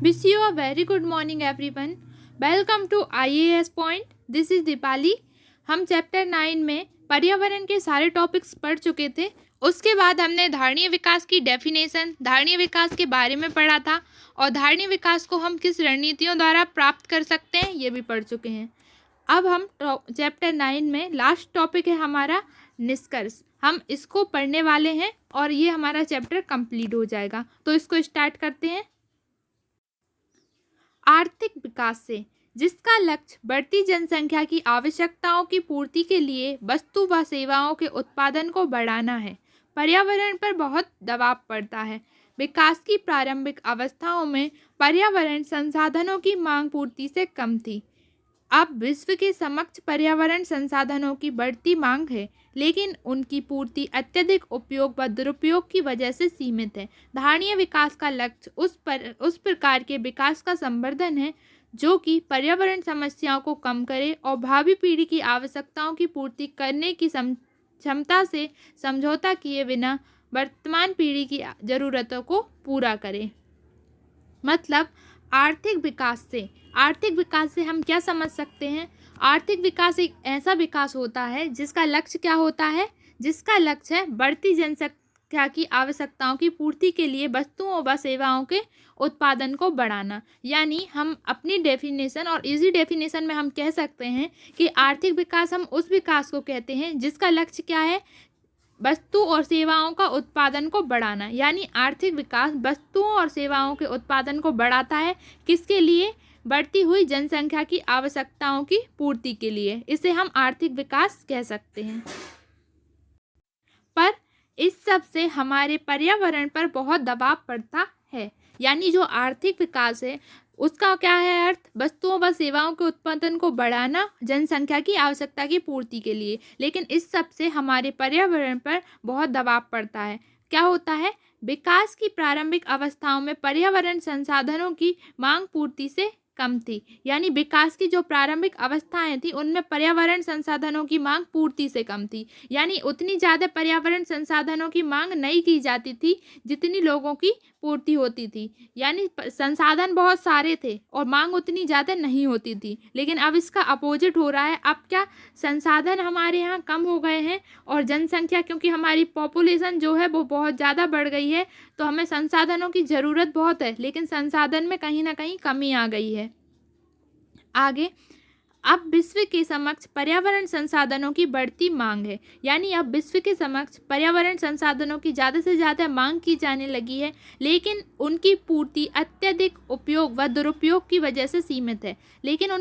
Wish you a very good morning everyone. Welcome to IAS Point. This is Deepali. हम chapter 9 में पर्यावरण के सारे टॉपिक्स पढ़ चुके थे. उसके बाद हमने धारणीय विकास की डेफिनेशन, धारणीय विकास के बारे में पढ़ा था और धारणीय विकास को हम किस रणनीतियों द्वारा प्राप्त कर सकते हैं ये भी पढ़ चुके हैं. अब हम चैप्टर 9 में लास्ट टॉपिक है हमारा निष्कर्ष. हम इसको पढ़ने वाले हैं और ये हमारा चैप्टर कंप्लीट हो जाएगा. तो इसको स्टार्ट करते हैं. आर्थिक विकास से जिसका लक्ष्य बढ़ती जनसंख्या की आवश्यकताओं की पूर्ति के लिए वस्तु व सेवाओं के उत्पादन को बढ़ाना है, पर्यावरण पर बहुत दबाव पड़ता है. विकास की प्रारंभिक अवस्थाओं में पर्यावरण संसाधनों की मांग पूर्ति से कम थी. अब विश्व के समक्ष पर्यावरण संसाधनों की बढ़ती मांग है, लेकिन उनकी पूर्ति अत्यधिक उपयोग व दुरुपयोग की वजह से सीमित है. धारणीय विकास का लक्ष्य उस प्रकार के विकास का संवर्धन है जो कि पर्यावरण समस्याओं को कम करे और भावी पीढ़ी की आवश्यकताओं की पूर्ति करने की क्षमता से समझौता किए बिना वर्तमान पीढ़ी की ज़रूरतों को पूरा करे. मतलब आर्थिक विकास से हम क्या समझ सकते हैं? आर्थिक विकास एक ऐसा विकास होता है जिसका लक्ष्य क्या होता है? जिसका लक्ष्य है बढ़ती जनसंख्या की आवश्यकताओं की पूर्ति के लिए वस्तुओं व सेवाओं के उत्पादन को बढ़ाना. यानी हम अपनी डेफिनेशन और इजी डेफिनेशन में हम कह सकते हैं कि आर्थिक विकास हम उस विकास को कहते हैं जिसका लक्ष्य क्या है? वस्तु और सेवाओं का उत्पादन को बढ़ाना. यानी आर्थिक विकास वस्तुओं और सेवाओं के उत्पादन को बढ़ाता है. किसके लिए? बढ़ती हुई जनसंख्या की आवश्यकताओं की पूर्ति के लिए. इसे हम आर्थिक विकास कह सकते हैं. पर इस सब से हमारे पर्यावरण पर बहुत दबाव पड़ता है. यानी जो आर्थिक विकास है उसका क्या है अर्थ? वस्तुओं व सेवाओं के उत्पादन को बढ़ाना जनसंख्या की आवश्यकता की पूर्ति के लिए. लेकिन इस सब से हमारे पर्यावरण पर बहुत दबाव पड़ता है. क्या होता है? विकास की प्रारंभिक अवस्थाओं में पर्यावरण संसाधनों की मांग पूर्ति से कम थी. यानी विकास की जो प्रारंभिक अवस्थाएं थी उनमें पर्यावरण संसाधनों की मांग पूर्ति से कम थी. यानी उतनी ज़्यादा पर्यावरण संसाधनों की मांग नहीं की जाती थी जितनी लोगों की पूर्ति होती थी. यानी संसाधन बहुत सारे थे और मांग उतनी ज़्यादा नहीं होती थी. लेकिन अब इसका अपोजिट हो रहा है. अब क्या? संसाधन हमारे यहाँ कम हो गए हैं और जनसंख्या, क्योंकि हमारी पॉपुलेशन जो है वो बहुत ज़्यादा बढ़ गई है, तो हमें संसाधनों की ज़रूरत बहुत है, लेकिन संसाधन में कहीं ना कहीं कमी आ गई है. आगे, अब विश्व के समक्ष पर्यावरण संसाधनों की बढ़ती मांग है. यानी अब विश्व के समक्ष पर्यावरण संसाधनों की ज़्यादा से ज़्यादा मांग की जाने लगी है, लेकिन उनकी पूर्ति अत्यधिक उपयोग व दुरुपयोग की वजह से सीमित है. लेकिन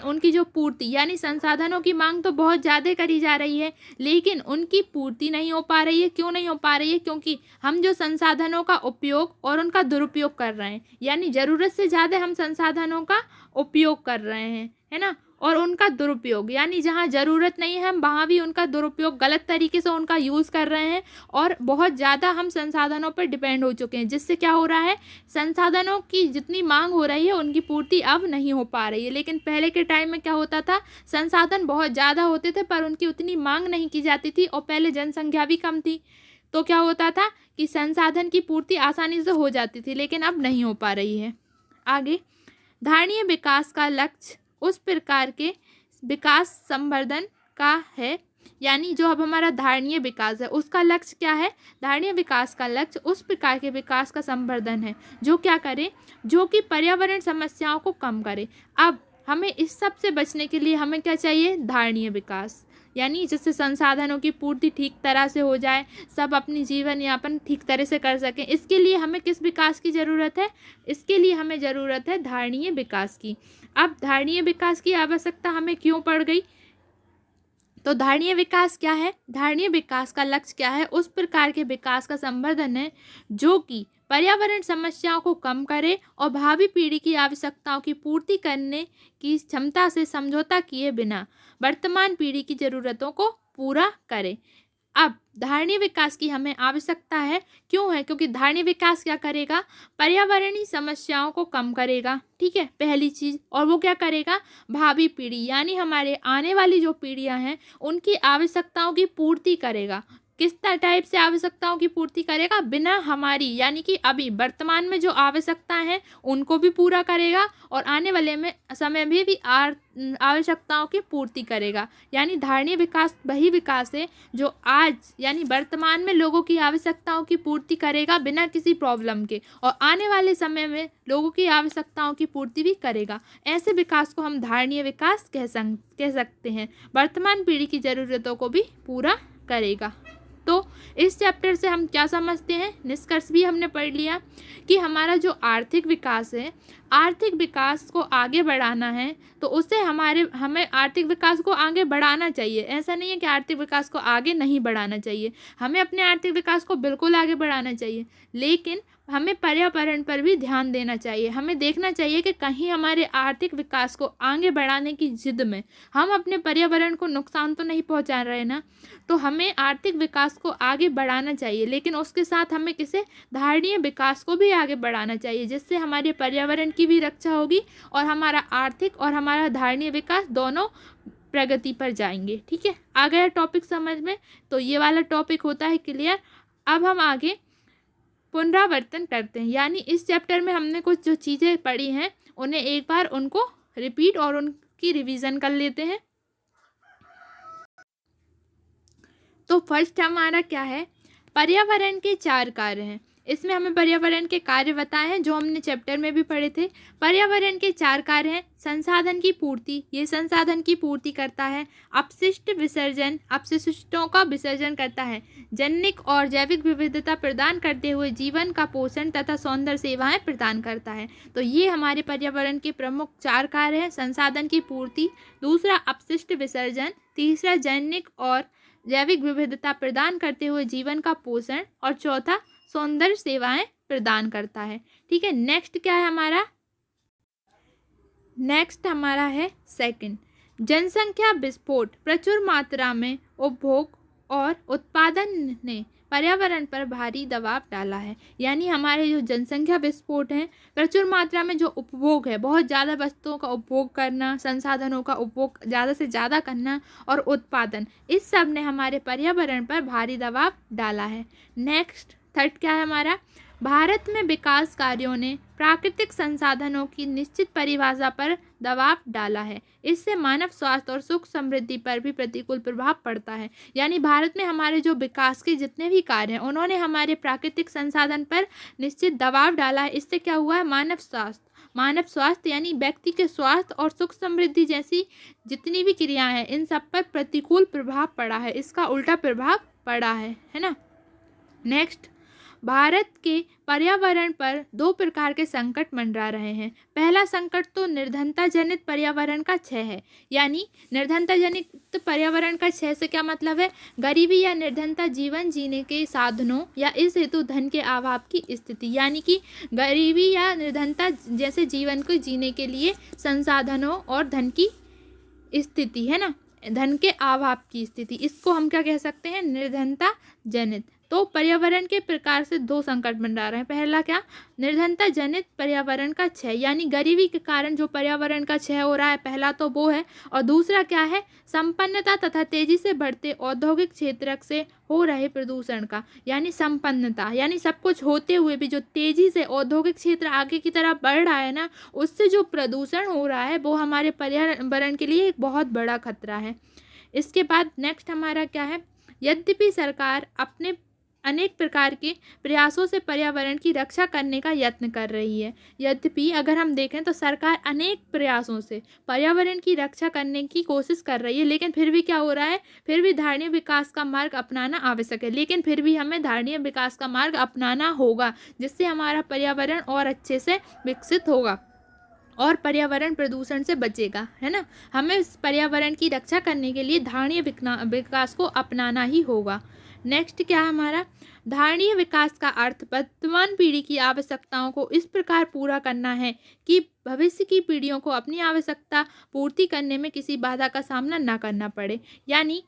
उनकी जो पूर्ति यानी संसाधनों की मांग तो बहुत ज़्यादा करी जा रही है, लेकिन उनकी पूर्ति नहीं हो पा रही है. क्यों नहीं हो पा रही है? क्योंकि हम जो संसाधनों का उपयोग और उनका दुरुपयोग कर रहे हैं. यानी ज़रूरत से ज़्यादा हम संसाधनों का उपयोग कर रहे हैं, है ना, और उनका दुरुपयोग, यानी जहाँ ज़रूरत नहीं है हम वहाँ भी उनका दुरुपयोग, गलत तरीके से उनका यूज़ कर रहे हैं और बहुत ज़्यादा हम संसाधनों पर डिपेंड हो चुके हैं. जिससे क्या हो रहा है? संसाधनों की जितनी मांग हो रही है उनकी पूर्ति अब नहीं हो पा रही है. लेकिन पहले के टाइम में क्या होता था? संसाधन बहुत ज़्यादा होते थे पर उनकी उतनी मांग नहीं की जाती थी और पहले जनसंख्या भी कम थी. तो क्या होता था कि संसाधन की पूर्ति आसानी से हो जाती थी, लेकिन अब नहीं हो पा रही है. आगे, धारणीय विकास का लक्ष्य उस प्रकार के विकास संवर्धन का है. यानी जो अब हमारा धारणीय विकास है उसका लक्ष्य क्या है? धारणीय विकास का लक्ष्य उस प्रकार के विकास का संवर्धन है जो क्या करे? जो कि पर्यावरण समस्याओं को कम करे. अब हमें इस सब से बचने के लिए हमें क्या चाहिए? धारणीय विकास. यानी जिससे संसाधनों की पूर्ति ठीक तरह से हो जाए, सब अपनी जीवन यापन ठीक तरह से कर सकें. इसके लिए हमें किस विकास की ज़रूरत है? इसके लिए हमें ज़रूरत है धारणीय विकास की. अब धारणीय विकास की आवश्यकता हमें क्यों पड़ गई? तो धारणीय विकास क्या है? धारणीय विकास का लक्ष्य क्या है? उस प्रकार के विकास का संवर्धन है जो कि पर्यावरण समस्याओं को कम करे और भावी पीढ़ी की आवश्यकताओं की पूर्ति करने की क्षमता से समझौता किए बिना वर्तमान पीढ़ी की ज़रूरतों को पूरा करे. अब धारणीय विकास की हमें आवश्यकता है. क्यों है? क्योंकि धारणीय विकास क्या करेगा? पर्यावरणीय समस्याओं को कम करेगा. ठीक है, पहली चीज़. और वो क्या करेगा? भावी पीढ़ी यानी हमारे आने वाली जो पीढ़ियां हैं उनकी आवश्यकताओं की पूर्ति करेगा. किस टाइप से आवश्यकताओं की पूर्ति करेगा? बिना हमारी, यानी कि अभी वर्तमान में जो आवश्यकताएं हैं उनको भी पूरा करेगा और आने वाले में समय में भी आवश्यकताओं की पूर्ति करेगा। यानी धारणीय विकास वही विकास है जो आज यानी वर्तमान में लोगों की आवश्यकताओं की पूर्ति करेगा बिना किसी प्रॉब्लम के, और आने वाले समय में लोगों की आवश्यकताओं की पूर्ति भी करेगा। ऐसे विकास को हम धारणीय विकास कह सकते हैं। वर्तमान पीढ़ी की ज़रूरतों को भी पूरा करेगा। तो इस चैप्टर से हम क्या समझते हैं? निष्कर्ष भी हमने पढ़ लिया कि हमारा जो आर्थिक विकास है, आर्थिक विकास को आगे बढ़ाना है तो उससे हमें आर्थिक विकास को आगे बढ़ाना चाहिए। ऐसा नहीं है कि आर्थिक विकास को आगे नहीं बढ़ाना चाहिए, हमें अपने आर्थिक विकास को बिल्कुल आगे बढ़ाना चाहिए, लेकिन हमें पर्यावरण पर भी ध्यान देना चाहिए। हमें देखना चाहिए कि कहीं हमारे आर्थिक विकास को आगे बढ़ाने की जिद में हम अपने पर्यावरण को नुकसान तो नहीं पहुंचा रहे ना। तो हमें आर्थिक विकास को आगे बढ़ाना चाहिए, लेकिन उसके साथ हमें किसे धारणीय विकास को भी आगे बढ़ाना चाहिए, जिससे हमारे पर्यावरण की भी रक्षा होगी और हमारा आर्थिक और हमारा धारणीय विकास दोनों प्रगति पर जाएंगे। ठीक है, आ गया टॉपिक समझ में? तो ये वाला टॉपिक होता है क्लियर। अब हम आगे पुनरावर्तन करते हैं, यानी इस चैप्टर में हमने कुछ जो चीज़ें पढ़ी हैं उन्हें एक बार उनको रिपीट और उनकी रिवीजन कर लेते हैं। तो फर्स्ट हमारा क्या है? पर्यावरण के 4 कार्य हैं। इसमें हमें पर्यावरण के कार्य बताए हैं जो हमने चैप्टर में भी पढ़े थे। पर्यावरण के 4 कार्य हैं। संसाधन की पूर्ति, ये संसाधन की पूर्ति करता है। अपशिष्ट विसर्जन, अपशिष्टों का विसर्जन करता है। जैविक और जैविक विविधता प्रदान करते हुए जीवन का पोषण तथा सौंदर्य सेवाएं प्रदान करता है। तो ये हमारे पर्यावरण के प्रमुख 4 कार्य हैं। संसाधन की पूर्ति, दूसरा अपशिष्ट विसर्जन, तीसरा जैविक और जैविक विविधता प्रदान करते हुए जीवन का पोषण, और चौथा सौंदर्य सेवाएं प्रदान करता है। ठीक है, नेक्स्ट क्या है हमारा? नेक्स्ट हमारा है सेकंड, जनसंख्या विस्फोट, प्रचुर मात्रा में उपभोग और उत्पादन ने पर्यावरण पर भारी दबाव डाला है। यानी हमारे जो जनसंख्या विस्फोट है, प्रचुर मात्रा में जो उपभोग है, बहुत ज़्यादा वस्तुओं का उपभोग करना, संसाधनों का उपभोग ज़्यादा से ज़्यादा करना और उत्पादन, इस सब ने हमारे पर्यावरण पर भारी दबाव डाला है। नेक्स्ट थर्ड क्या है हमारा? भारत में विकास कार्यों ने प्राकृतिक संसाधनों की निश्चित परिभाषा पर दबाव डाला है। इससे मानव स्वास्थ्य और सुख समृद्धि पर भी प्रतिकूल प्रभाव पड़ता है। यानी भारत में हमारे जो विकास के जितने भी कार्य हैं उन्होंने हमारे प्राकृतिक संसाधन पर निश्चित दबाव डाला है। इससे क्या हुआ है? मानव स्वास्थ्य यानी व्यक्ति के स्वास्थ्य और सुख समृद्धि जैसी जितनी भी क्रियाएं हैं इन सब पर प्रतिकूल प्रभाव पड़ा है, इसका उल्टा प्रभाव पड़ा है ना। नेक्स्ट, भारत के पर्यावरण पर 2 प्रकार के संकट मंडरा रहे हैं। पहला संकट तो निर्धनता जनित पर्यावरण का क्षय है। यानी निर्धनता जनित पर्यावरण का क्षय से क्या मतलब है? गरीबी या निर्धनता जीवन जीने के साधनों या इस हेतु धन के अभाव की स्थिति, यानी कि गरीबी या निर्धनता जैसे जीवन को जीने के लिए संसाधनों और धन की स्थिति है ना, धन के अभाव की स्थिति, इसको हम क्या कह सकते हैं? निर्धनता जनित। तो पर्यावरण के प्रकार से 2 संकट मंडरा रहे हैं। पहला क्या? निर्धनता जनित पर्यावरण का क्षय, यानी गरीबी के कारण जो पर्यावरण का क्षय हो रहा है, पहला तो वो है। और दूसरा क्या है? संपन्नता तथा तेजी से बढ़ते औद्योगिक क्षेत्र से हो रहे प्रदूषण का, यानी संपन्नता यानी सब कुछ होते हुए भी जो तेजी से औद्योगिक क्षेत्र आगे की तरफ बढ़ रहा है ना, उससे जो प्रदूषण हो रहा है वो हमारे पर्यावरण के लिए एक बहुत बड़ा खतरा है। इसके बाद नेक्स्ट हमारा क्या है? यद्यपि सरकार अपने अनेक प्रकार के प्रयासों से पर्यावरण की रक्षा करने का यत्न कर रही है। यद्यपि अगर हम देखें तो सरकार अनेक प्रयासों से पर्यावरण की रक्षा करने की कोशिश कर रही है, लेकिन फिर भी क्या हो रहा है? फिर भी धारणीय विकास का मार्ग अपनाना आवश्यक है। लेकिन फिर भी हमें धारणीय विकास का मार्ग अपनाना होगा, जिससे हमारा पर्यावरण और अच्छे से विकसित होगा और पर्यावरण प्रदूषण से बचेगा, है ना। हमें इस पर्यावरण की रक्षा करने के लिए धारणीय विकास को अपनाना ही होगा। नेक्स्ट क्या है हमारा? धारणीय विकास का अर्थ वर्तमान पीढ़ी की आवश्यकताओं को इस प्रकार पूरा करना है कि भविष्य की पीढ़ियों को अपनी आवश्यकता पूर्ति करने में किसी बाधा का सामना ना करना पड़े। यानी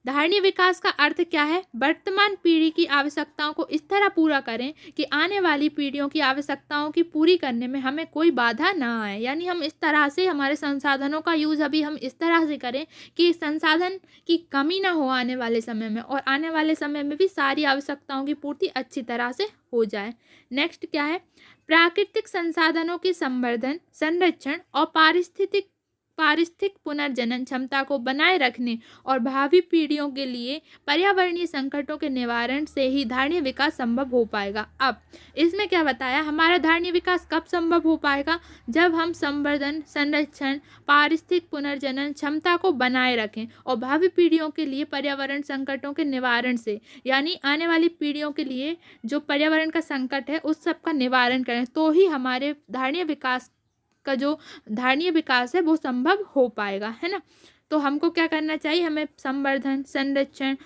धारणीय विकास का अर्थ क्या है? वर्तमान पीढ़ी की आवश्यकताओं को इस तरह पूरा करें कि आने वाली पीढ़ियों की आवश्यकताओं की पूरी करने में हमें कोई बाधा ना आए। यानी हम इस तरह से हमारे संसाधनों का यूज़ अभी हम इस तरह से करें कि संसाधन की कमी ना हो आने वाले समय में, और आने वाले समय में भी सारी आवश्यकताओं की पूर्ति अच्छी तरह से हो जाए। नेक्स्ट क्या है? प्राकृतिक संसाधनों के संवर्धन, संरक्षण और पारिस्थितिक पुनर्जनन क्षमता को बनाए रखने और भावी पीढ़ियों के लिए पर्यावरणीय संकटों के निवारण से ही धारणीय विकास संभव हो पाएगा। अब इसमें क्या बताया? हमारा धारणीय विकास कब संभव हो पाएगा? जब हम संवर्धन, संरक्षण, पारिस्थितिक पुनर्जनन क्षमता को बनाए रखें और भावी पीढ़ियों के लिए पर्यावरण संकटों के निवारण से, यानी आने वाली पीढ़ियों के लिए जो पर्यावरण का संकट है उस सब का निवारण करें, तो ही हमारे धारणीय विकास का जो धारणीय विकास है वो संभव हो पाएगा, है ना। तो हमको क्या करना चाहिए? हमें संवर्धन, संरक्षण,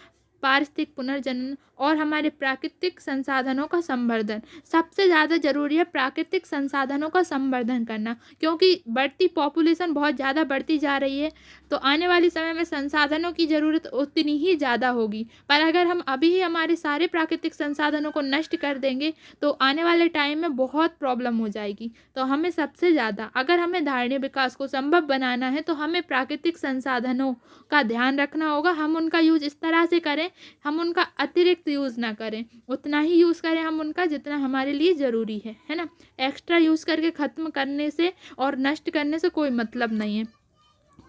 पारिस्थितिक पुनर्जनन और हमारे प्राकृतिक संसाधनों का संवर्धन, सबसे ज़्यादा ज़रूरी है प्राकृतिक संसाधनों का संवर्धन करना, क्योंकि बढ़ती पॉपुलेशन बहुत ज़्यादा बढ़ती जा रही है, तो आने वाले समय में संसाधनों की ज़रूरत उतनी ही ज़्यादा होगी। पर अगर हम अभी ही हमारे सारे प्राकृतिक संसाधनों को नष्ट कर देंगे तो आने वाले टाइम में बहुत प्रॉब्लम हो जाएगी। तो हमें सबसे ज़्यादा, अगर हमें धारणीय विकास को संभव बनाना है तो हमें प्राकृतिक संसाधनों का ध्यान रखना होगा। हम उनका यूज इस तरह से करें, हम उनका अतिरिक्त यूज़ ना करें, उतना ही यूज़ करें हम उनका जितना हमारे लिए ज़रूरी है ना। एक्स्ट्रा यूज़ करके ख़त्म करने से और नष्ट करने से कोई मतलब नहीं है।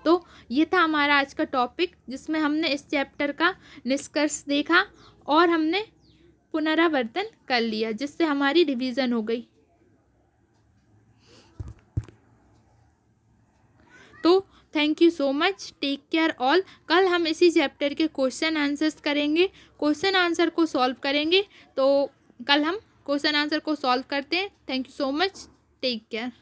तो ये था हमारा आज का टॉपिक, जिसमें हमने इस चैप्टर का निष्कर्ष देखा और हमने पुनरावर्तन कर लिया, जिससे हमारी रिवीजन हो गई। तो thank you so much, take care all. कल हम इसी चैप्टर के क्वेश्चन आंसर्स करेंगे, क्वेश्चन आंसर को सॉल्व करेंगे। तो कल हम क्वेश्चन आंसर को सॉल्व करते हैं। Thank you so much, take care.